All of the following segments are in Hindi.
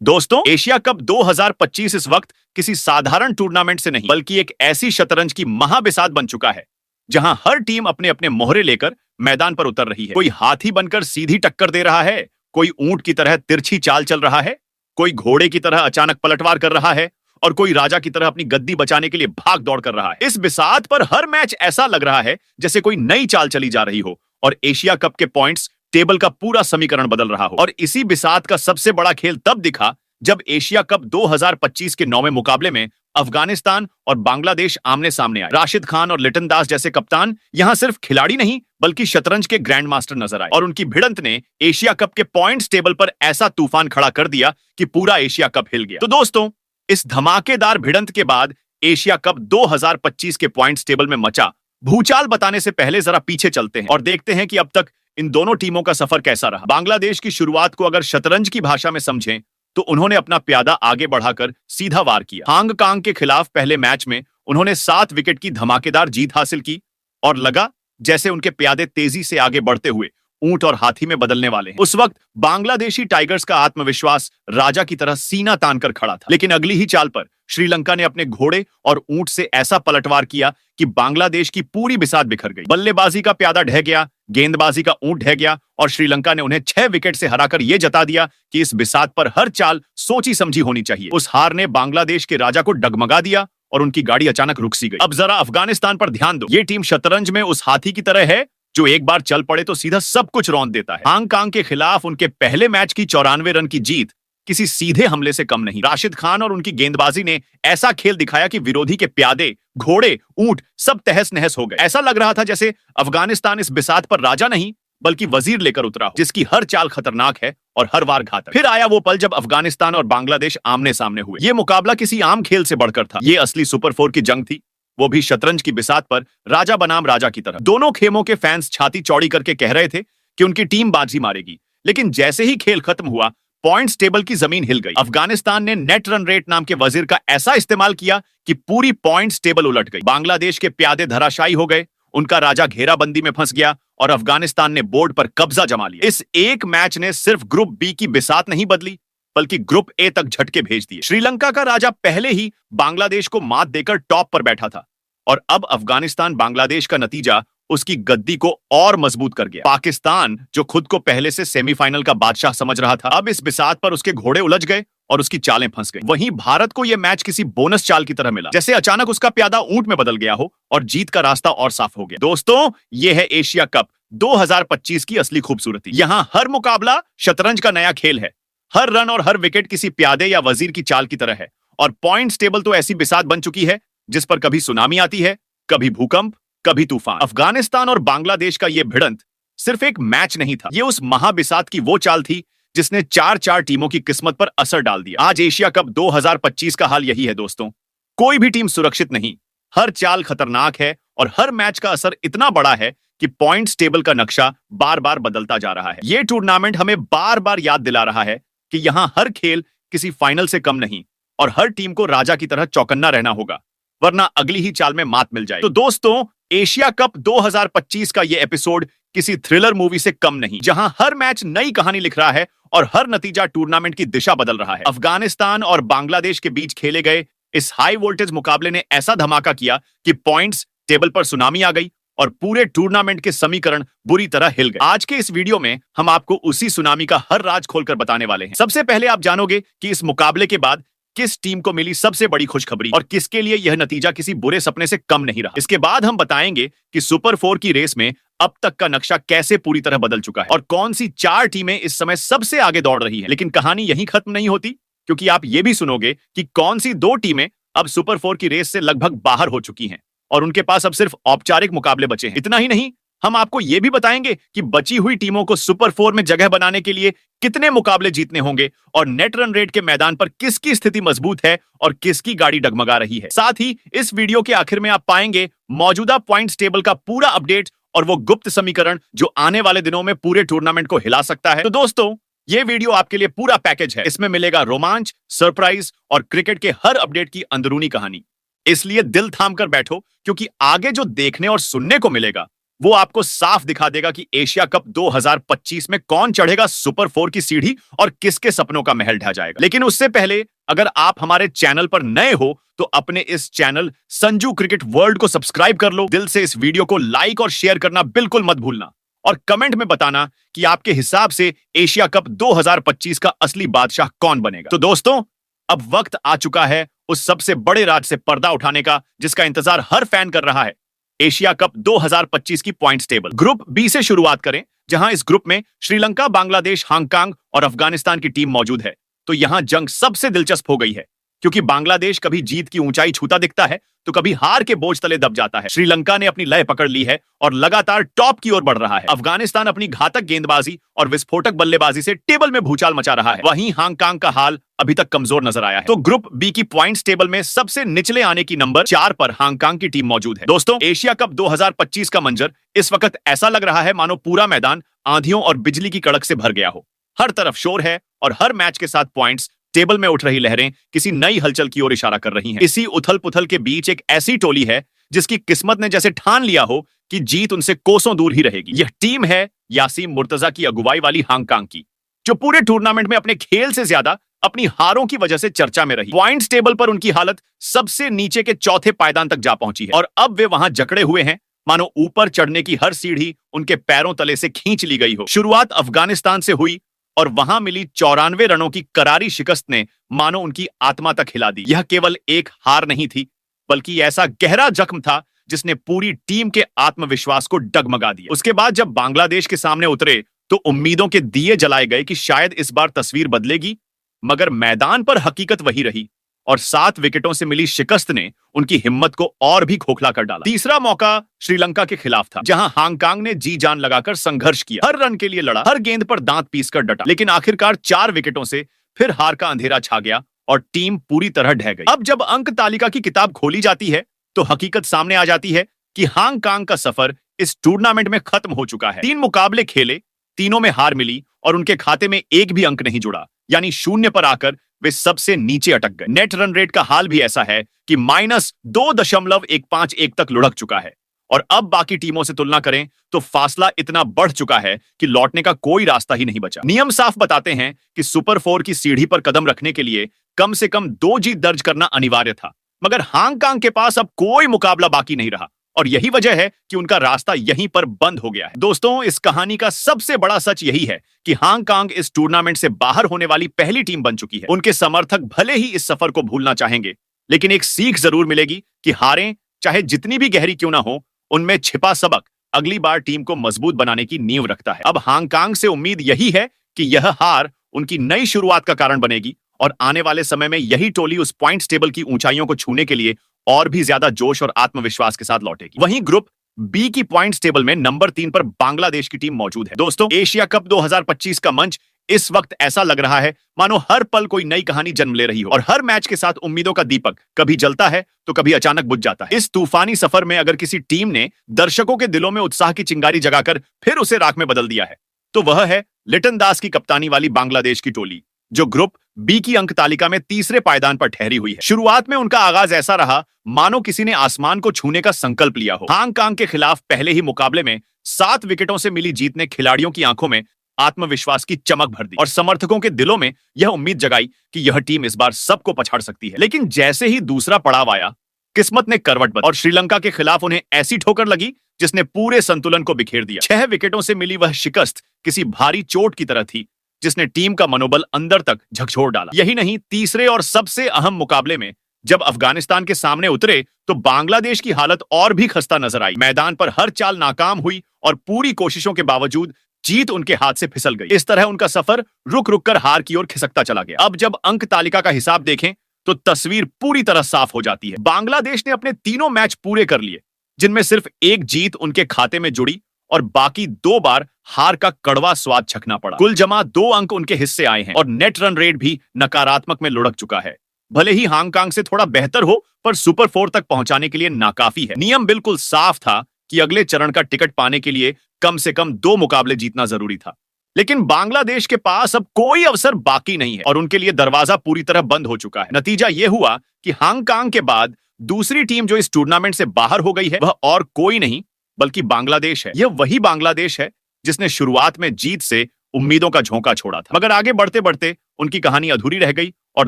दोस्तों, एशिया कप 2025 इस वक्त किसी साधारण टूर्नामेंट से नहीं बल्कि एक ऐसी शतरंज की महाबिसात बन चुका है जहां हर टीम अपने अपने मोहरे लेकर मैदान पर उतर रही है। कोई हाथी बनकर सीधी टक्कर दे रहा है, कोई ऊंट की तरह तिरछी चाल चल रहा है, कोई घोड़े की तरह अचानक पलटवार कर रहा है और कोई राजा की तरह अपनी गद्दी बचाने के लिए भाग दौड़ कर रहा है। इस बिसात पर हर मैच ऐसा लग रहा है जैसे कोई नई चाल चली जा रही हो और एशिया कप के पॉइंट्स टेबल का पूरा समीकरण बदल रहा हो। और इसी बिसात का सबसे बड़ा खेल तब दिखा जब एशिया कप 2025 के 9वें मुकाबले में अफगानिस्तान और बांग्लादेश आमने सामने आए। राशिद खान और लिटन दास जैसे कप्तान यहां सिर्फ खिलाड़ी नहीं बल्कि शतरंज के ग्रैंड मास्टर नजर आए और उनकी भिड़ंत ने एशिया कप के पॉइंट्स टेबल पर ऐसा तूफान खड़ा कर दिया कि पूरा एशिया कप हिल गया। तो दोस्तों, इस धमाकेदार भिड़ंत के बाद एशिया कप 2025 के पॉइंट्स टेबल में मचा भूचाल बताने से पहले जरा पीछे चलते हैं और देखते हैं कि अब तक इन दोनों टीमों का सफर कैसा रहा। बांग्लादेश की शुरुआत को अगर शतरंज की भाषा में समझें तो उन्होंने अपना प्यादा आगे बढ़ाकर सीधा वार किया। हांगकांग के खिलाफ पहले मैच में उन्होंने 7 विकेट की धमाकेदार जीत हासिल की और लगा जैसे उनके प्यादे तेजी से आगे बढ़ते हुए ऊंट और हाथी में बदलने वाले हैं। उस वक्त बांग्लादेशी टाइगर्स का आत्मविश्वास राजा की तरह सीना तानकर खड़ा था, लेकिन अगली ही चाल पर श्रीलंका ने अपने घोड़े और ऊंट से ऐसा पलटवार किया कि बांग्लादेश की पूरी बिसात बिखर गई। बल्लेबाजी का प्यादा ढह गया, गेंदबाजी का ऊंट ढह गया और श्रीलंका ने उन्हें 6 विकेट से हराकर यह जता दिया कि इस बिसात पर हर चाल सोची समझी होनी चाहिए। उस हार ने बांग्लादेश के राजा को डगमगा दिया और उनकी गाड़ी अचानक रुक सी गई। अब जरा अफगानिस्तान पर ध्यान दो। ये टीम शतरंज में उस हाथी की तरह है जो एक बार चल पड़े तो सीधा सब कुछ रौंद देता है। हांगकांग के खिलाफ उनके पहले मैच की 94 रन की जीत किसी सीधे हमले से कम नहीं। राशिद खान और उनकी गेंदबाजी ने ऐसा खेल दिखाया कि विरोधी के प्यादे, घोड़े, ऊंट सब तहस नहस हो गए। ऐसा लग रहा था जैसे अफगानिस्तान इस बिसात पर राजा नहीं बल्कि वजीर लेकर उतरा हो, जिसकी हर चाल खतरनाक है और हर वार घातक। फिर आया वो पल जब अफगानिस्तान और बांग्लादेश आमने सामने हुए। ये मुकाबला किसी आम खेल से बढ़कर था। ये असली सुपर 4 की जंग थी, वो भी शतरंज की बिसात पर राजा बनाम राजा की तरह। दोनों खेमों के फैंस छाती चौड़ी करके कह रहे थे कि उनकी टीम बाजी मारेगी, लेकिन जैसे ही खेल खत्म हुआ पॉइंट्स टेबल की जमीन हिल गई। अफगानिस्तान ने नेट रन रेट नाम के वजीर का ऐसा इस्तेमाल किया कि पूरी पॉइंट्स टेबल उलट गई। बांग्लादेश के प्यादे धराशायी हो गए, उनका राजा घेराबंदी में फंस गया और अफगानिस्तान ने बोर्ड पर कब्जा जमा लिया। इस एक मैच ने सिर्फ ग्रुप बी की बिसात नहीं बदली बल्कि ग्रुप ए तक झटके भेज दिए। श्रीलंका का राजा पहले ही बांग्लादेश को मात देकर टॉप पर बैठा था और अब अफगानिस्तान बांग्लादेश का नतीजा उसकी गद्दी को और मजबूत कर गया। पाकिस्तान जो खुद को पहले से सेमीफाइनल का बादशाह समझ रहा था, अब इस बिसात पर उसके घोड़े उलझ गए और उसकी चालें फंस गई। वहीं भारत को यह मैच किसी बोनस चाल की तरह मिला, जैसे अचानक उसका प्यादा ऊंट में बदल गया हो और जीत का रास्ता और साफ हो गया। दोस्तों, यह है एशिया कप 2025 की असली खूबसूरती। यहां हर मुकाबला शतरंज का नया खेल है। हर रन और हर विकेट किसी प्यादे या वजीर की चाल की तरह है और पॉइंट्स टेबल तो ऐसी बिसात बन चुकी है जिस पर कभी सुनामी आती है, कभी भूकंप, कभी तूफान। अफगानिस्तान और बांग्लादेश का यह भिड़ंत सिर्फ एक मैच नहीं था, यह उस महाबिसात की वो चाल थी जिसने 4 टीमों की किस्मत पर असर डाल दिया। आज एशिया कप 2025 का हाल यही है दोस्तों। कोई भी टीम सुरक्षित नहीं, हर चाल खतरनाक है और हर मैच का असर इतना बड़ा है कि पॉइंट्स टेबल का नक्शा बार बार बदलता जा रहा है। यह टूर्नामेंट हमें बार बार याद दिला रहा है कि यहां हर खेल किसी फाइनल से कम नहीं और हर टीम को राजा की तरह चौकन्ना रहना होगा, वरना अगली ही चाल में मात मिल जाए। तो दोस्तों, एशिया कप 2025 का यह एपिसोड किसी थ्रिलर मूवी से कम नहीं, जहां हर मैच नई कहानी लिख रहा है और हर नतीजा टूर्नामेंट की दिशा बदल रहा है। अफगानिस्तान और बांग्लादेश के बीच खेले गए इस हाई वोल्टेज मुकाबले ने ऐसा धमाका किया कि पॉइंट्स टेबल पर सुनामी आ गई और पूरे टूर्नामेंट के समीकरण बुरी तरह हिल गए। आज के इस वीडियो में हम आपको उसी सुनामी का हर राज खोलकर बताने वाले हैं। सबसे पहले आप जानोगे कि इस मुकाबले के बाद किस टीम को मिली सबसे बड़ी खुशखबरी और किसके लिए यह नतीजा किसी बुरे सपने से कम नहीं रहा। इसके बाद हम बताएंगे कि सुपर 4 की रेस में अब तक का नक्शा कैसे पूरी तरह बदल चुका है और कौन सी 4 टीमें इस समय सबसे आगे दौड़ रही हैं। लेकिन कहानी यहीं खत्म नहीं होती, क्योंकि आप यह भी सुनोगे कि कौन सी 2 टीमें अब सुपर 4 की रेस से लगभग बाहर हो चुकी हैं और उनके पास अब सिर्फ औपचारिक मुकाबले बचे हैं। इतना ही नहीं, हम आपको यह भी बताएंगे कि बची हुई टीमों को सुपर 4 में जगह बनाने के लिए कितने मुकाबले जीतने होंगे और नेट रन रेट के मैदान पर किसकी स्थिति मजबूत है और किसकी गाड़ी डगमगा रही है। साथ ही इस वीडियो के आखिर में आप पाएंगे मौजूदा पॉइंट्स टेबल का पूरा अपडेट और वो गुप्त समीकरण जो आने वाले दिनों में पूरे टूर्नामेंट को हिला सकता है। तो दोस्तों, ये वीडियो आपके लिए पूरा पैकेज है। इसमें मिलेगा रोमांच, सरप्राइज और क्रिकेट के हर अपडेट की अंदरूनी कहानी। इसलिए दिल थाम कर बैठो, क्योंकि आगे जो देखने और सुनने को मिलेगा वो आपको साफ दिखा देगा कि एशिया कप 2025 में कौन चढ़ेगा सुपर 4 की सीढ़ी और किसके सपनों का महल ढह जाएगा। लेकिन उससे पहले अगर आप हमारे चैनल पर नए हो तो अपने इस चैनल संजू क्रिकेट वर्ल्ड को सब्सक्राइब कर लो। दिल से इस वीडियो को लाइक और शेयर करना बिल्कुल मत भूलना और कमेंट में बताना कि आपके हिसाब से एशिया कप 2025 का असली बादशाह कौन बनेगा। तो दोस्तों, अब वक्त आ चुका है उस सबसे बड़े राज से पर्दा उठाने का जिसका इंतजार हर फैन कर रहा है, एशिया कप 2025 की पॉइंट्स टेबल। ग्रुप बी से शुरुआत करें, जहां इस ग्रुप में श्रीलंका, बांग्लादेश, हांगकांग और अफगानिस्तान की टीम मौजूद है। तो यहां जंग सबसे दिलचस्प हो गई है, क्योंकि बांग्लादेश कभी जीत की ऊंचाई छूता दिखता है तो कभी हार के बोझ तले दब जाता है। श्रीलंका ने अपनी लय पकड़ ली है और लगातार टॉप की ओर बढ़ रहा है। अफगानिस्तान अपनी घातक गेंदबाजी और विस्फोटक बल्लेबाजी से टेबल में भूचाल मचा रहा है। वहीं हांगकांग का हाल अभी तक कमजोर नजर आया है। तो ग्रुप बी की पॉइंट्स टेबल में सबसे निचले आने की नंबर 4 पर हांगकांग की टीम मौजूद है। दोस्तों, एशिया कप 2025 का मंजर इस वक्त ऐसा लग रहा है मानो पूरा मैदान आंधियों और बिजली की कड़क से भर गया हो। हर तरफ शोर है और हर मैच के साथ पॉइंट्स टेबल में उठ रही लहरें किसी नई हलचल की ओर इशारा कर रही हैं। इसी उथल पुथल के बीच एक ऐसी टोली है जिसकी किस्मत ने जैसे ठान लिया हो कि जीत उनसे कोसों दूर ही रहेगी। यह टीम है यासीम मुर्तजा की अगुवाई वाली हांगकांग की, जो पूरे टूर्नामेंट में अपने खेल से ज्यादा अपनी हारों की वजह से चर्चा में रही। पॉइंट्स टेबल पर उनकी हालत सबसे नीचे के चौथे पायदान तक जा पहुंची है और अब वे वहां जकड़े हुए हैं मानो ऊपर चढ़ने की हर सीढ़ी उनके पैरों तले से खींच ली गई हो। शुरुआत अफगानिस्तान से हुई और वहां मिली 94 रनों की करारी शिकस्त ने मानो उनकी आत्मा तक हिला दी। यह केवल एक हार नहीं थी, बल्कि ऐसा गहरा जख्म था जिसने पूरी टीम के आत्मविश्वास को डगमगा दिया। उसके बाद जब बांग्लादेश के सामने उतरे तो उम्मीदों के दिए जलाए गए कि शायद इस बार तस्वीर बदलेगी, मगर मैदान पर हकीकत वही रही और 7 विकेटों से मिली शिकस्त ने उनकी हिम्मत को और भी खोखला कर डाला। तीसरा मौका श्रीलंका के खिलाफ था, जहां हांगकांग ने जी जान लगाकर संघर्ष किया, हर रन के लिए लड़ा, हर गेंद पर दांत पीसकर डटा, लेकिन आखिरकार 4 विकेटों से फिर हार का अंधेरा छा गया और टीम पूरी तरह ढह गई। अब जब अंक तालिका की किताब खोली जाती है तो हकीकत सामने आ जाती है कि हांगकांग का सफर इस टूर्नामेंट में खत्म हो चुका है। 3 मुकाबले खेले, तीनों में हार मिली और उनके खाते में एक भी अंक नहीं जुड़ा, यानी शून्य पर आकर वे सबसे नीचे अटक गए। नेट रन रेट का हाल भी ऐसा है कि -2.151 तक लुढ़क चुका है और अब बाकी टीमों से तुलना करें तो फासला इतना बढ़ चुका है कि लौटने का कोई रास्ता ही नहीं बचा। नियम साफ बताते हैं कि सुपर 4 की सीढ़ी पर कदम रखने के लिए कम से कम 2 जीत दर्ज करना अनिवार्य था, मगर हांगकांग के पास अब कोई मुकाबला बाकी नहीं रहा और यही वजह है कि उनका रास्ता यहीं पर बंद हो गया है। दोस्तों, इस कहानी का सबसे बड़ा सच यही है कि हांगकांग इस टूर्नामेंट से बाहर होने वाली पहली टीम बन चुकी है। उनके समर्थक भले ही इस सफर को भूलना चाहेंगे, लेकिन एक सीख जरूर मिलेगी कि हारें चाहे जितनी भी गहरी क्यों ना हो, उनमें छिपा सबक अगली बार टीम को मजबूत बनाने की नींव रखता है। अब हांगकांग से उम्मीद यही है कि यह हार उनकी नई शुरुआत का कारण बनेगी और आने वाले समय में यही टोली उस पॉइंट्स टेबल की ऊंचाइयों को छूने के लिए और भी ज्यादा जोश और आत्मविश्वास के साथ लौटेगी। वहीं ग्रुप बी की पॉइंट्स टेबल में नंबर 3 पर बांग्लादेश की टीम मौजूद है। दोस्तों, एशिया कप 2025 का मंच इस वक्त ऐसा लग रहा है मानो हर पल कोई नई कहानी जन्म ले रही हो और हर मैच के साथ उम्मीदों का दीपक कभी जलता है तो कभी अचानक बुझ जाता है। इस तूफानी सफर में अगर किसी टीम ने दर्शकों के दिलों में उत्साह की चिंगारी जगाकर फिर उसे राख में बदल दिया है तो वह है लिटन दास की कप्तानी वाली बांग्लादेश की टोली, जो ग्रुप बी की अंक तालिका में तीसरे पायदान पर ठहरी हुई है। शुरुआत में उनका आगाज ऐसा रहा मानो किसी ने आसमान को छूने का संकल्प लिया हो। हांगकांग के खिलाफ पहले ही मुकाबले में 7 विकेटों से मिली जीत ने खिलाड़ियों की आंखों में आत्मविश्वास की चमक भर दी और समर्थकों के दिलों में यह उम्मीद जगाई कि यह टीम इस बार सबको पछाड़ सकती है। लेकिन जैसे ही दूसरा पड़ाव आया, किस्मत ने करवट बदली और श्रीलंका के खिलाफ उन्हें ऐसी ठोकर लगी जिसने पूरे संतुलन को बिखेर दिया। 6 विकेटों से मिली वह शिकस्त किसी भारी चोट की तरह थी जिसने टीम का मनोबल अंदर तक झकझोर डाला। यही नहीं, तीसरे और सबसे अहम मुकाबले में जब अफगानिस्तान के सामने उतरे तो बांग्लादेश की हालत और भी खस्ता नजर आई। मैदान पर हर चाल नाकाम हुई और पूरी कोशिशों के बावजूद जीत उनके हाथ से फिसल गई। इस तरह उनका सफर रुक रुक कर हार की ओर खिसकता चला गया। अब जब अंक तालिका का हिसाब देखें तो तस्वीर पूरी तरह साफ हो जाती है। बांग्लादेश ने अपने तीनों मैच पूरे कर लिए, जिनमें सिर्फ एक जीत उनके खाते में जुड़ी और बाकी 2 बार हार का कड़वा स्वाद चखना पड़ा। कुल जमा 2 अंक उनके हिस्से आए हैं और नेट रन रेट भी नकारात्मक में लुढ़क चुका है। भले ही हांगकांग से थोड़ा बेहतर हो, पर सुपर 4 तक पहुंचाने के लिए नाकाफी है। नियम बिल्कुल साफ था कि अगले चरण का टिकट पाने के लिए कम से कम 2 मुकाबले जीतना जरूरी था, लेकिन बांग्लादेश के पास अब कोई अवसर बाकी नहीं है और उनके लिए दरवाजा पूरी तरह बंद हो चुका है। नतीजा यह हुआ कि हांगकांग के बाद दूसरी टीम जो इस टूर्नामेंट से बाहर हो गई है वह और कोई नहीं बल्कि बांग्लादेश है। यह वही बांग्लादेश है जिसने शुरुआत में जीत से उम्मीदों का झोंका छोड़ा था, मगर आगे बढ़ते बढ़ते उनकी कहानी अधूरी रह गई और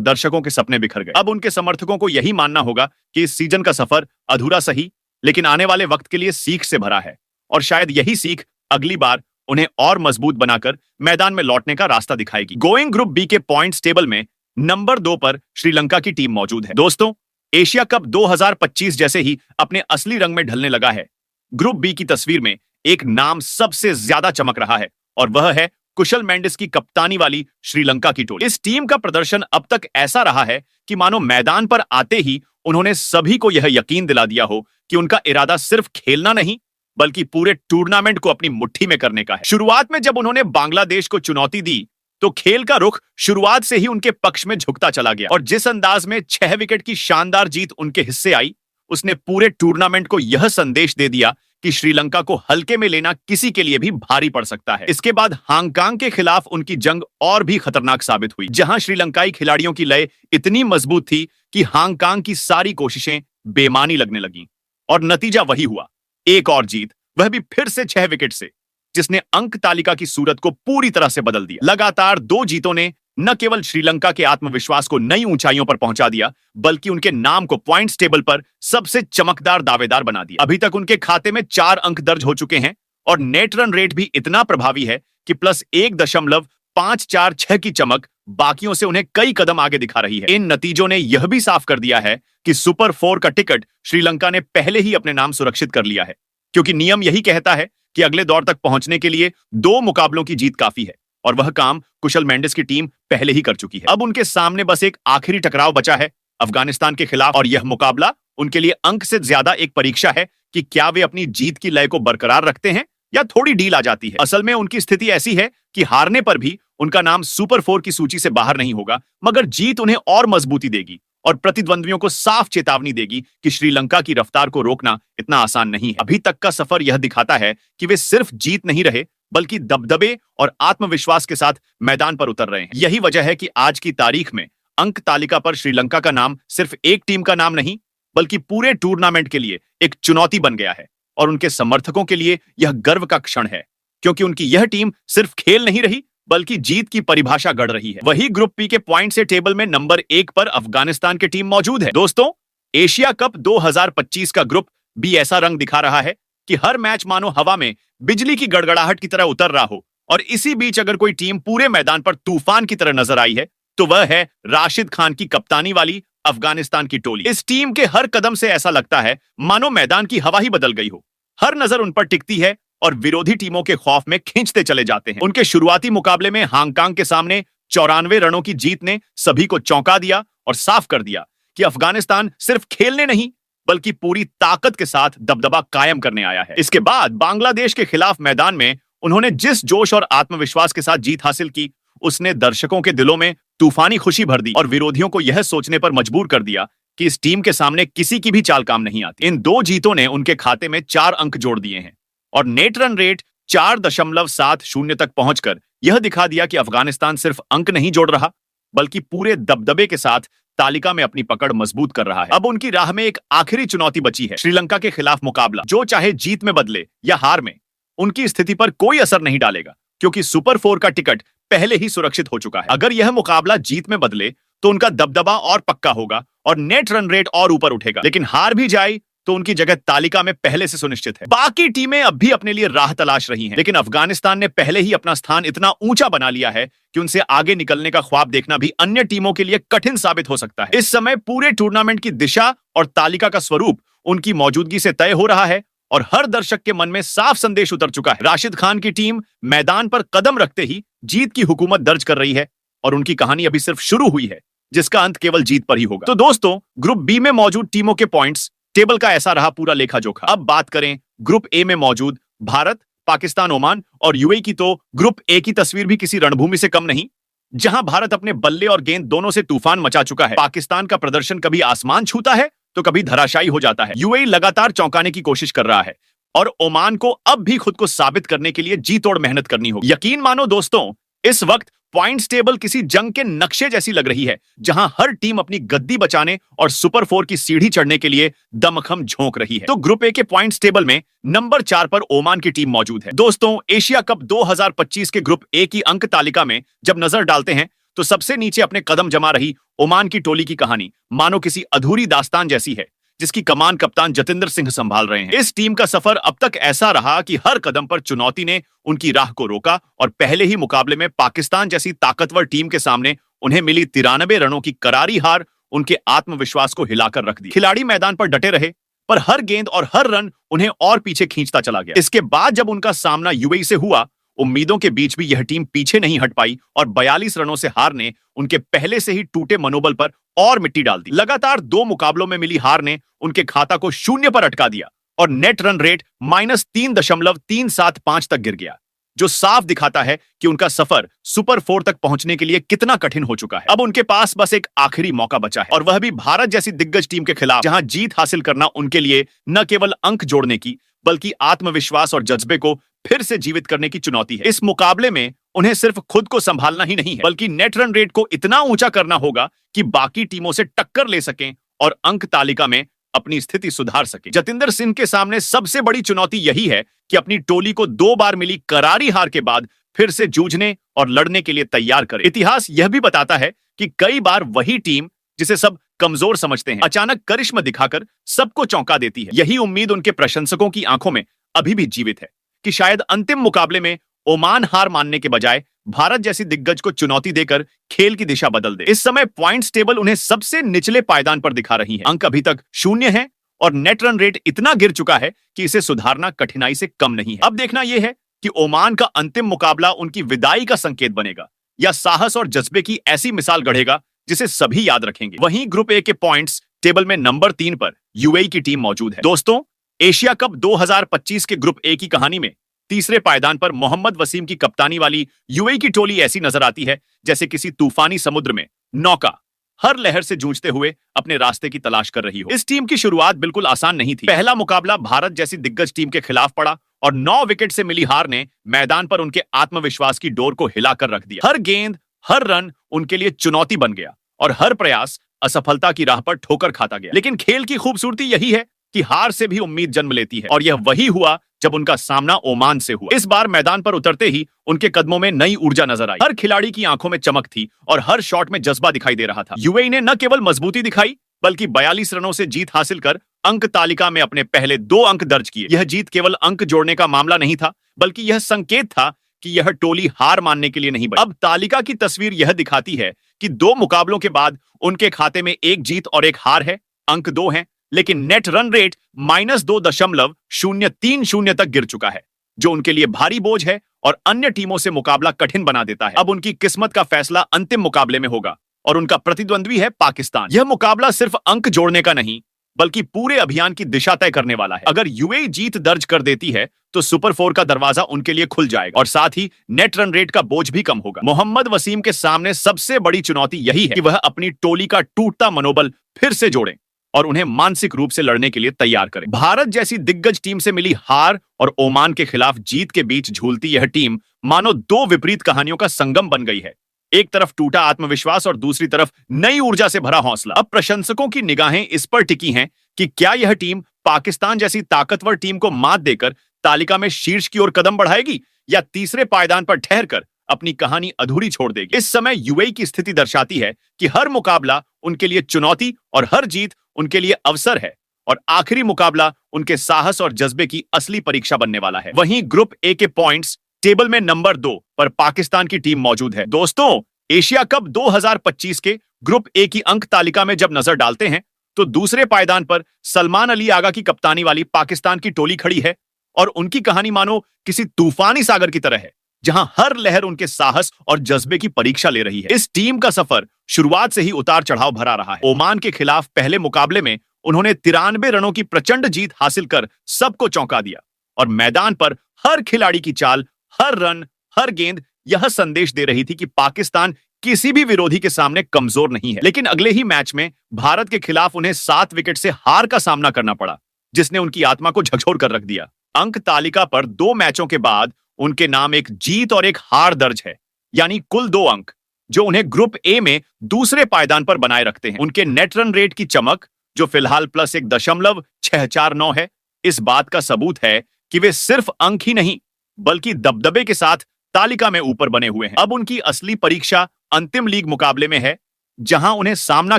दर्शकों के सपने बिखर गए। अब उनके समर्थकों को यही मानना होगा कि इस सीजन का सफर अधूरा सही, लेकिन आने वाले वक्त के लिए सीख से भरा है, और शायद यही सीख अगली बार उन्हें और मजबूत बनाकर मैदान में लौटने का रास्ता दिखाएगी। गोइंग ग्रुप बी के पॉइंट्स टेबल में नंबर 2 पर श्रीलंका की टीम मौजूद है। दोस्तों, एशिया कप 2025 जैसे ही अपने असली रंग में ढलने लगा है, ग्रुप बी की तस्वीर में एक नाम सबसे ज्यादा चमक रहा है, और वह है कुशल मेंडिस की कप्तानी वाली श्रीलंका की टोली। इस टीम का प्रदर्शन अब तक ऐसा रहा है कि मानो मैदान पर आते ही उन्होंने सभी को यह यकीन दिला दिया हो कि उनका इरादा सिर्फ खेलना नहीं, बल्कि पूरे टूर्नामेंट को अपनी मुट्ठी में करने का है। शुरुआत में जब उन्होंने बांग्लादेश को चुनौती दी तो खेल का रुख शुरुआत से ही उनके पक्ष में झुकता चला गया, और जिस अंदाज में 6 विकेट की शानदार जीत उनके हिस्से आई, उसने पूरे टूर्नामेंट को यह संदेश दे दिया कि श्रीलंका को हल्के में लेना किसी के लिए भी भारी पड़ सकता है। इसके बाद हांगकांग के खिलाफ उनकी जंग और भी खतरनाक साबित हुई, जहां श्रीलंकाई खिलाड़ियों की लय इतनी मजबूत थी कि हांगकांग की सारी कोशिशें बेमानी लगने लगीं, और नतीजा वही हुआ, एक और जीत, वह भी फिर से 6 विकेट से, जिसने अंक तालिका की सूरत को पूरी तरह से बदल दिया। लगातार 2 जीतों ने न केवल श्रीलंका के आत्मविश्वास को नई ऊंचाइयों पर पहुंचा दिया, बल्कि उनके नाम को पॉइंट्स टेबल पर सबसे चमकदार दावेदार बना दिया। अभी तक उनके खाते में 4 अंक दर्ज हो चुके हैं, और नेट रन रेट भी इतना प्रभावी है कि +1.546 की चमक बाकियों से उन्हें कई कदम आगे दिखा रही है। इन नतीजों ने यह भी साफ कर दिया है कि सुपर 4 का टिकट श्रीलंका ने पहले ही अपने नाम सुरक्षित कर लिया है, क्योंकि नियम यही कहता है कि अगले दौर तक पहुंचने के लिए 2 मुकाबलों की जीत काफी है, और वह काम कुशल मेंडिस की टीम पहले ही कर चुकी है। अब उनके सामने बस एक आखिरी टकराव बचा है अफगानिस्तान के खिलाफ, और यह मुकाबला उनके लिए अंक से ज्यादा एक परीक्षा है कि क्या वे अपनी जीत की लय को बरकरार रखते हैं या थोड़ी ढील आ जाती है। असल में उनकी स्थिति ऐसी है कि हारने पर भी उनका नाम सुपर 4 की सूची से बाहर नहीं होगा, मगर जीत उन्हें और मजबूती देगी और प्रतिद्वंद्वियों को साफ चेतावनी देगी कि श्रीलंका की रफ्तार को रोकना इतना आसान नहीं है। अभी तक का सफर यह दिखाता है कि वे सिर्फ जीत नहीं रहे, बल्कि दबदबे और आत्मविश्वास के साथ मैदान पर उतर रहे हैं। यही वजह है कि आज की तारीख में अंक तालिका पर श्रीलंका का नाम सिर्फ एक टीम का नाम नहीं, बल्कि पूरे टूर्नामेंट के लिए एक चुनौती बन गया है, और उनके समर्थकों के लिए यह गर्व का क्षण है, क्योंकि उनकी यह टीम सिर्फ खेल नहीं रही, बल्कि जीत की परिभाषा गढ़ रही है। वही ग्रुप बी के पॉइंट से टेबल में नंबर 1 पर अफगानिस्तान की टीम मौजूद है। दोस्तों, एशिया कप 2025 का ग्रुप बी ऐसा रंग दिखा रहा है कि हर मैच मानो हवा में बिजली की गड़गड़ाहट की तरह उतर रहा हो, और इसी बीच अगर कोई टीम पूरे मैदान पर तूफान की तरह नजर आई है तो वह है राशिद खान की कप्तानी वाली अफगानिस्तान की टोली। इस टीम के हर कदम से ऐसा लगता है मानो मैदान की हवा ही बदल गई हो। हर नजर उन पर टिकती है और विरोधी टीमों के खौफ में खींचते चले जाते हैं। उनके शुरुआती मुकाबले में हांगकांग के सामने 94 रनों की जीत ने सभी को चौंका दिया और साफ कर दिया कि अफगानिस्तान सिर्फ खेलने नहीं, बल्कि पूरी ताकत के साथ दबदबा कायम करने आया है। इसके बाद बांग्लादेश के खिलाफ मैदान में उन्होंने जिस जोश और आत्मविश्वास के साथ जीत हासिल की, उसने दर्शकों के दिलों में तूफानी खुशी भर दी और विरोधियों को यह सोचने पर मजबूर कर दिया कि इस टीम के सामने किसी की भी चाल काम नहीं आती। इन 2 जीतों ने उनके खाते में 4 अंक जोड़ दिए हैं, और नेट रन रेट 4.70 तक पहुंचकर यह दिखा दिया कि अफगानिस्तान सिर्फ अंक नहीं जोड़ रहा, बल्कि पूरे दबदबे के साथ तालिका में अपनी पकड़ मजबूत कर रहा है। अब उनकी राह में एक आखिरी चुनौती बची है, श्रीलंका के खिलाफ मुकाबला, जो चाहे जीत में बदले या हार में उनकी स्थिति पर कोई असर नहीं डालेगा, क्योंकि सुपर 4 का टिकट पहले ही सुरक्षित हो चुका है। अगर यह मुकाबला जीत में बदले तो उनका दबदबा और पक्का होगा और नेट रन रेट और ऊपर उठेगा, लेकिन हार भी जाए तो उनकी जगह तालिका में पहले से सुनिश्चित है। बाकी टीमें अब भी अपने लिए राह तलाश रही हैं, लेकिन अफगानिस्तान ने पहले ही अपना स्थान इतना ऊंचा बना लिया है कि उनसे आगे निकलने का ख्वाब देखना भी अन्य टीमों के लिए कठिन साबित हो सकता है। इस समय पूरे टूर्नामेंट की दिशा और तालिका का स्वरूप उनकी मौजूदगी से तय हो रहा है, और हर दर्शक के मन में साफ संदेश उतर चुका है। राशिद खान की टीम मैदान पर कदम रखते ही जीत की हुकूमत दर्ज कर रही है, और उनकी कहानी अभी सिर्फ शुरू हुई है, जिसका अंत केवल जीत पर ही होगा। तो दोस्तों, ग्रुप बी में मौजूद टीमों के पॉइंट्स टेबल का ऐसा रहा पूरा लेखा जोखा। अब बात करें ग्रुप ए में मौजूद भारत, पाकिस्तान, ओमान और यूएई की, तो ग्रुप ए की तस्वीर भी किसी रणभूमि से कम नहीं, जहां भारत अपने बल्ले और गेंद दोनों से तूफान मचा चुका है। पाकिस्तान का प्रदर्शन कभी आसमान छूता है तो कभी धराशायी हो जाता है। यूएई लगातार चौंकाने की कोशिश कर रहा है, और ओमान को अब भी खुद को साबित करने के लिए जी तोड़ मेहनत करनी होगी। यकीन मानो दोस्तों, इस वक्त पॉइंट्स टेबल किसी जंग के नक्शे जैसी लग रही है, जहां हर टीम अपनी गद्दी बचाने और सुपर 4 की सीढ़ी चढ़ने के लिए दमखम झोंक रही है। तो ग्रुप ए के पॉइंट्स टेबल में नंबर 4 पर ओमान की टीम मौजूद है। दोस्तों, एशिया कप 2025 के ग्रुप ए की अंक तालिका में जब नजर डालते हैं तो सबसे नीचे अपने कदम जमा रही ओमान की टोली की कहानी मानो किसी अधूरी दास्तान जैसी है, जिसकी कमान कप्तान जतिंदर सिंह संभाल रहे हैं। इस टीम का सफर अब तक ऐसा रहा कि हर कदम पर चुनौती ने उनकी राह को रोका और पहले ही मुकाबले में पाकिस्तान जैसी ताकतवर टीम के सामने उन्हें मिली 93 रनों की करारी हार उनके आत्मविश्वास को हिलाकर रख दी। खिलाड़ी मैदान पर डटे रहे, पर हर गेंद और हर रन उन्हें और पीछे खींचता चला गया। इसके बाद जब उनका सामना यूएई से हुआ, उम्मीदों के बीच भी यह टीम पीछे नहीं हट पाई और 42 रनों से हार ने उनके पहले से ही टूटे मनोबल पर और मिट्टी डाल दी। लगातार 2 मुकाबलों में मिली हार ने उनके खाता को शून्य पर अटका दिया और नेट रन रेट -3.375 तक गिर गया, जो साफ दिखाता है कि उनका सफर सुपर 4 तक पहुंचने के लिए कितना कठिन हो चुका है। अब उनके पास बस एक आखिरी मौका बचा है, और वह भी भारत जैसी दिग्गज टीम के खिलाफ, जहां जीत हासिल करना उनके लिए न केवल अंक जोड़ने की बल्कि आत्मविश्वास और जज्बे को फिर से जीवित करने की चुनौती है। इस मुकाबले में उन्हें सिर्फ खुद को संभालना ही नहीं है, बल्कि नेट रन रेट को इतना ऊंचा करना होगा कि बाकी टीमों से टक्कर ले सकें और अंक तालिका में अपनी स्थिति सुधार सके। जतिंदर सिंह के सामने सबसे बड़ी चुनौती यही है कि अपनी टोली को 2 बार मिली करारी हार के बाद फिर से जूझने और लड़ने के लिए तैयार करे। इतिहास यह भी बताता है कि कई बार वही टीम जिसे सब कमजोर समझते हैं, अचानक करिश्मा दिखाकर सबको चौंका देती है। यही उम्मीद उनके प्रशंसकों की आंखों में अभी भी जीवित है कि शायद अंतिम मुकाबले में ओमान हार मानने के बजाय भारत जैसी दिग्गज को चुनौती देकर खेल की दिशा बदल दे। इस समय पॉइंट्स टेबल उन्हें सबसे निचले पायदान पर दिखा रही है। अंक अभी तक 0 है और नेट रन रेट इतना गिर चुका है कि इसे सुधारना कठिनाई से कम नहीं है। अब देखना यह है कि ओमान का अंतिम मुकाबला उनकी विदाई का संकेत बनेगा या साहस और जज्बे की ऐसी मिसाल गढ़ेगा जिसे सभी याद रखेंगे। वहीं ग्रुप ए के पॉइंट्स टेबल में नंबर 3 पर यूएई की टीम मौजूद है। दोस्तों, एशिया कप 2025 के ग्रुप ए की कहानी में तीसरे पायदान पर मोहम्मद वसीम की कप्तानी वाली यूएई की टोली ऐसी नजर आती है जैसे किसी तूफानी समुद्र में नौका हर लहर से जूझते हुए अपने रास्ते की तलाश कर रही हो। इस टीम की शुरुआत बिल्कुल आसान नहीं थी। पहला मुकाबला भारत जैसी दिग्गज टीम के खिलाफ पड़ा और 9 विकेट से मिली हार ने मैदान पर उनके आत्मविश्वास की डोर को हिलाकर रख दिया। हर गेंद, हर रन उनके लिए चुनौती बन गया और हर प्रयास असफलता की राह पर ठोकर खाता गया। लेकिन खेल की खूबसूरती यही है कि हार से भी उम्मीद जन्म लेती है, और यह वही हुआ जब उनका सामना ओमान से हुआ। इस बार मैदान पर उतरते ही उनके कदमों में नई ऊर्जा नजर आई। हर खिलाड़ी की आंखों में चमक थी और हर शॉट में जज्बा दिखाई दे रहा था। यूएई ने न केवल मजबूती दिखाई बल्कि 42 रनों से जीत हासिल कर अंक तालिका में अपने पहले 2 अंक दर्ज किए। यह जीत केवल अंक जोड़ने का मामला नहीं था, बल्कि यह संकेत था कि यह टोली हार मानने के लिए नहीं बनी। अब तालिका की तस्वीर यह दिखाती है कि 2 मुकाबलों के बाद उनके खाते में 1 जीत और 1 हार है। अंक 2 हैं, लेकिन नेट रन रेट -2.030 तक गिर चुका है, जो उनके लिए भारी बोझ है और अन्य टीमों से मुकाबला कठिन बना देता है। अब उनकी किस्मत का फैसला अंतिम मुकाबले में होगा और उनका प्रतिद्वंद्वी है पाकिस्तान। यह मुकाबला सिर्फ अंक जोड़ने का नहीं, बल्कि पूरे अभियान की दिशा तय करने वाला है। अगर यूएई जीत दर्ज कर देती है तो सुपर 4 का दरवाजा उनके लिए खुल जाएगा और साथ ही नेट रन रेट का बोझ भी कम होगा। मोहम्मद वसीम के सामने सबसे बड़ी चुनौती यही है कि वह अपनी टोली का टूटता मनोबल फिर से जोड़ें और उन्हें मानसिक रूप से लड़ने के लिए तैयार करें। भारत जैसी दिग्गज टीम से मिली हार और ओमान के खिलाफ जीत के बीच झूलती यह टीम मानो 2 विपरीत कहानियों का संगम बन गई है। एक तरफ टूटा आत्मविश्वास और दूसरी तरफ नई ऊर्जा से भरा हौसला। अब प्रशंसकों की निगाहें इस पर टिकी हैं कि क्या यह टीम पाकिस्तान जैसी ताकतवर टीम को मात देकर तालिका में शीर्ष की ओर कदम बढ़ाएगी या तीसरे पायदान पर ठहरकर अपनी कहानी अधूरी छोड़ देगी। इस समय यूएई की स्थिति दर्शाती है कि हर मुकाबला उनके लिए चुनौती और हर जीत उनके लिए अवसर है, और आखिरी मुकाबला उनके साहस और जज्बे की असली परीक्षा बनने वाला है। वहीं ग्रुप ए के पॉइंट्स टेबल में नंबर 2 पर पाकिस्तान की टीम मौजूद है। दोस्तों, एशिया कप 2025 के ग्रुप ए की अंक तालिका में जब नजर डालते हैं तो दूसरे पायदान पर सलमान अली आगा की कप्तानी वाली पाकिस्तान की टोली खड़ी है और उनकी कहानी मानो किसी तूफानी सागर की तरह है, जहां हर लहर उनके साहस और जज्बे की परीक्षा ले रही है। इस टीम का सफर शुरुआत से ही उतार चढ़ाव भरा रहा है। ओमान के खिलाफ पहले मुकाबले में उन्होंने 93 रनों की प्रचंड जीत हासिल कर सबको चौंका दिया और मैदान पर हर खिलाड़ी की चाल, हर रन, हर गेंद यह संदेश दे रही थी कि पाकिस्तान किसी भी विरोधी के सामने कमजोर नहीं है। लेकिन अगले ही मैच में भारत के खिलाफ उन्हें 7 विकेट से हार का सामना करना पड़ा, जिसने उनकी आत्मा को झकझोर कर रख दिया। अंक तालिका पर 2 मैचों के बाद उनके नाम एक जीत और एक हार दर्ज है, यानी कुल 2 अंक, जो उन्हें ग्रुप ए में दूसरे पायदान पर बनाए रखते हैं। उनके नेट रन रेट की चमक, जो फिलहाल +1.649 है, इस बात का सबूत है कि वे सिर्फ अंक ही नहीं बल्कि दबदबे के साथ तालिका में ऊपर बने हुए हैं। अब उनकी असली परीक्षा अंतिम लीग मुकाबले में है, जहां उन्हें सामना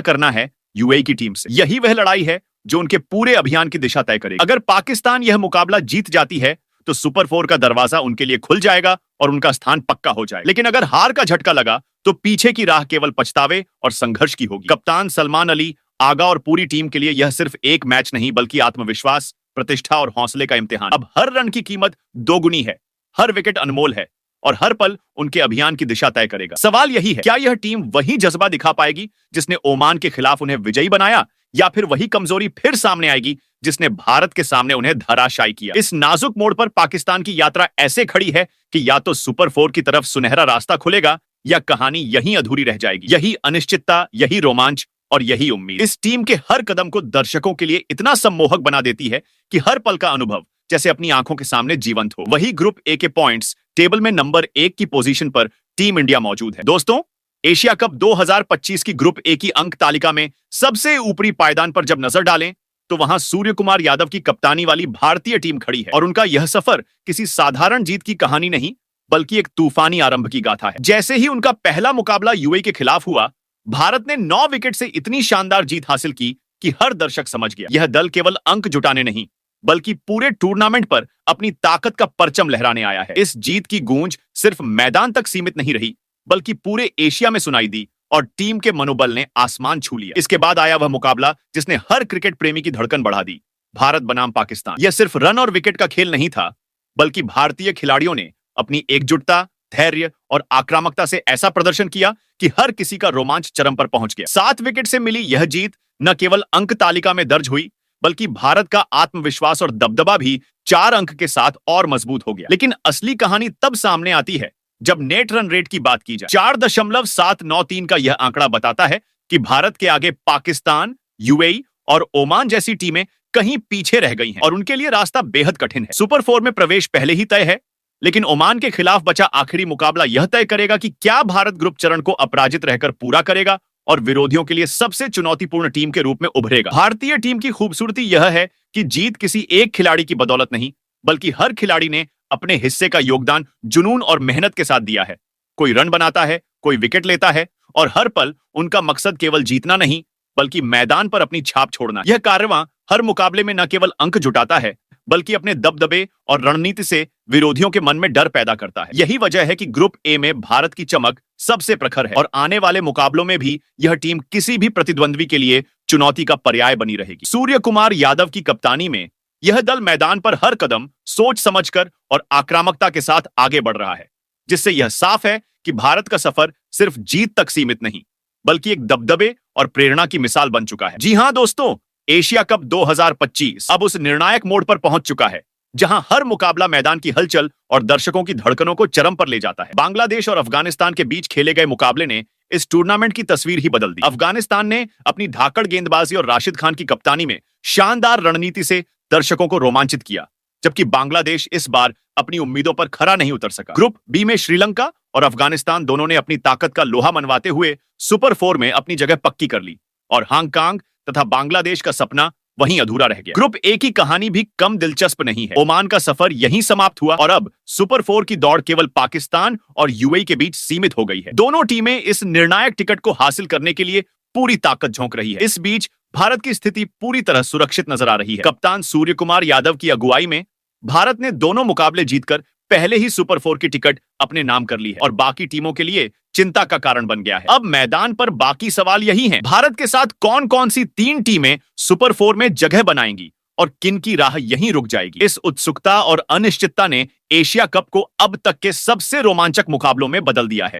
करना है यूएई की टीम से। यही वह लड़ाई है जो उनके पूरे अभियान की दिशा तय करेगी। अगर पाकिस्तान यह मुकाबला जीत जाती है तो सुपर 4 का दरवाजा उनके लिए खुल जाएगा और उनका स्थान पक्का हो जाएगा। लेकिन अगर हार का झटका लगा तो पीछे की राह केवल पछतावे और संघर्ष की होगी। कप्तान सलमान अली, आगा और पूरी टीम के लिए यह सिर्फ एक मैच नहीं बल्कि आत्मविश्वास, प्रतिष्ठा और हौसले का इम्तिहान। अब हर रन की कीमत दोगुनी है, हर विकेट अनमोल है और हर पल उनके अभियान की दिशा तय करेगा। सवाल यही है, क्या यह टीम वही जज्बा दिखा पाएगी जिसने ओमान के खिलाफ उन्हें विजयी बनाया, या फिर वही कमजोरी फिर सामने आएगी जिसने भारत के सामने उन्हें धराशायी किया। इस नाजुक मोड़ पर पाकिस्तान की यात्रा ऐसे खड़ी है कि या तो सुपर 4 की तरफ सुनहरा रास्ता खुलेगा या कहानी यहीं अधूरी रह जाएगी। यही अनिश्चितता, यही रोमांच और यही उम्मीद इस टीम के हर कदम को दर्शकों के लिए इतना सम्मोहक बना देती है कि हर पल का अनुभव जैसे अपनी आंखों के सामने जीवंत हो। वही ग्रुप ए के पॉइंट्स टेबल में नंबर 1 की पोजीशन पर टीम इंडिया मौजूद है। दोस्तों, एशिया कप 2025 की ग्रुप ए की अंक तालिका में सबसे ऊपरी पायदान पर जब नजर डालें तो वहां सूर्य कुमार यादव की कप्तानी वाली भारतीय टीम खड़ी है और उनका यह सफर किसी साधारण जीत की कहानी नहीं बल्कि एक तूफानी आरंभ की गाथा है। जैसे ही उनका पहला मुकाबला यूएई के खिलाफ हुआ, भारत ने 9 विकेट से इतनी शानदार जीत हासिल की कि हर दर्शक समझ गया यह दल केवल अंक जुटाने नहीं बल्कि पूरे टूर्नामेंट पर अपनी ताकत का परचम लहराने आया है। इस जीत की गूंज सिर्फ मैदान तक सीमित नहीं रही बल्कि पूरे एशिया में सुनाई दी और टीम के मनोबल ने आसमान छू लिया। इसके बाद आया वह मुकाबला जिसने हर क्रिकेट प्रेमी की धड़कन बढ़ा दी, भारत बनाम पाकिस्तान। यह सिर्फ रन और विकेट का खेल नहीं था बल्कि भारतीय खिलाड़ियों ने अपनी एकजुटता, धैर्य और आक्रामकता से ऐसा प्रदर्शन किया कि हर किसी का रोमांच चरम पर पहुंच गया। 7 विकेट से मिली यह जीत न केवल अंक तालिका में दर्ज हुई बल्कि भारत का आत्मविश्वास और दबदबा भी 4 अंक के साथ और मजबूत हो गया। लेकिन असली कहानी तब सामने आती है जब नेट रन रेट की बात की जाए। 4.793 का यह आंकड़ा बताता है कि भारत के आगे पाकिस्तान, यूएई और ओमान जैसी टीमें कहीं पीछे रह गई हैं और उनके लिए रास्ता बेहद कठिन है। सुपर 4 में प्रवेश पहले ही तय है, लेकिन ओमान के खिलाफ बचा आखिरी मुकाबला यह तय करेगा कि क्या भारत ग्रुप चरण को अपराजित रहकर पूरा करेगा और विरोधियों के लिए सबसे चुनौतीपूर्ण टीम के रूप में उभरेगा। भारतीय टीम की खूबसूरती यह है कि जीत किसी एक खिलाड़ी की बदौलत नहीं बल्कि हर खिलाड़ी ने अपने हिस्से का योगदान जुनून और मेहनत के साथ दिया है। कोई रन बनाता है, कोई विकेट लेता है और हर पल उनका मकसद केवल जीतना नहीं बल्कि मैदान पर अपनी छाप छोड़ना। यह कारवां हर मुकाबले में न केवल अंक जुटाता है बल्कि अपने दबदबे और रणनीति से विरोधियों के मन में डर पैदा करता है। यही वजह है कि ग्रुप ए में भारत की चमक सबसे प्रखर है और आने वाले मुकाबलों में भी यह टीम किसी भी प्रतिद्वंद्वी के लिए चुनौती का पर्याय बनी रहेगी। सूर्य कुमार यादव की कप्तानी में यह दल मैदान पर हर कदम सोच समझकर और आक्रामकता के साथ आगे बढ़ रहा है, जिससे यह साफ है कि भारत का सफर सिर्फ जीत तक सीमित नहीं बल्कि एक दबदबे और प्रेरणा की मिसाल बन चुका है। जी हां दोस्तों, एशिया कप 2025 अब उस निर्णायक मोड़ पर पहुंच चुका है जहां हर मुकाबला मैदान की हलचल और दर्शकों की धड़कनों को चरम पर ले जाता है। बांग्लादेश और अफगानिस्तान के बीच खेले गए मुकाबले ने इस टूर्नामेंट की तस्वीर ही बदल दी। अफगानिस्तान ने अपनी धाकड़ गेंदबाजी और राशिद खान की कप्तानी में शानदार रणनीति से दर्शकों को रोमांचित किया, जबकि बांग्लादेश इस बार अपनी उम्मीदों पर खरा नहीं उतर सका। ग्रुप बी में श्रीलंका और अफगानिस्तान दोनों ने अपनी ताकत का लोहा मनवाते हुए सुपर 4 में अपनी जगह पक्की कर ली और हांगकांग तथा बांग्लादेश का सपना वहीं अधूरा रह गया। ग्रुप ए की कहानी भी कम दिलचस्प नहीं है। ओमान का सफर यहीं समाप्त हुआ और अब सुपर 4 की दौड़ केवल पाकिस्तान और यूएई के बीच सीमित हो गई है। दोनों टीमें इस निर्णायक टिकट को हासिल करने के लिए पूरी ताकत झोंक रही है। इस बीच भारत की स्थिति पूरी तरह सुरक्षित नजर आ रही है। कप्तान सूर्य कुमार यादव की अगुवाई में भारत ने दोनों मुकाबले जीतकर पहले ही सुपर 4 की टिकट अपने नाम कर ली है और बाकी टीमों के लिए चिंता का कारण बन गया है। अब मैदान पर बाकी सवाल यही हैं, भारत के साथ कौन कौन सी 3 टीमें सुपर 4 में जगह बनाएंगी और किन की राह यहीं रुक जाएगी। इस उत्सुकता और अनिश्चितता ने एशिया कप को अब तक के सबसे रोमांचक मुकाबलों में बदल दिया है।